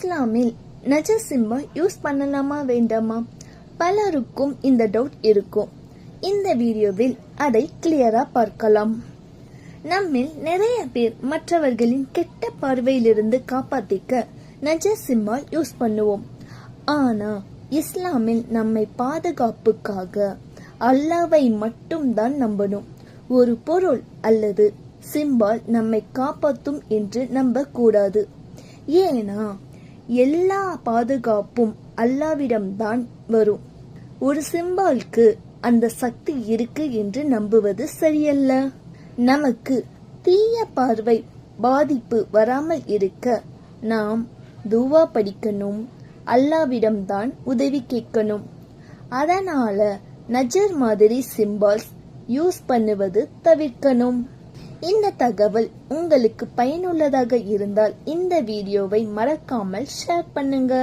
இஸ்லாமில் நஜஸ் symbol use பண்ணலாமா வேண்டாமா? பலருக்கும் இந்த டவுட் இருக்கும். இந்த வீடியோவில் அதை கிளியரா பார்க்கலாம். நம்மில் நிறைய பேர் மற்றவர்களின் கெட்ட பார்வையிலிருந்து காப்பாத்திக்க நஜஸ் சிம்பல் யூஸ் பண்ணுவோம். ஆனா இஸ்லாமில் நம்மை பாதுகாப்புக்காக அல்லாஹ்வை மட்டும் தான் நம்பணும். ஒரு பொருள் அல்லது சிம்பல் நம்மை காப்பாற்றும் என்று நம்ப கூடாது. ஏன்னா எல்லா பாதுகாப்பும் அல்லாஹ்விடம்தான் வரும். ஒரு சிம்பலுக்கு அந்த சக்தி இருக்கு என்று நம்புவது சரியல்ல. நமக்கு தீய பார்வை பாதிப்பு வராமல் இருக்க நாம் துவா படிக்கணும், அல்லாஹ்விடம்தான் உதவி கேட்கணும். அதனால நஜர் மாதிரி சிம்பல்ஸ் யூஸ் பண்ணுவது தவிர்க்கணும். இந்த தகவல் உங்களுக்கு பயனுள்ளதாக இருந்தால் இந்த வீடியோவை மறக்காமல் ஷேர் பண்ணுங்க.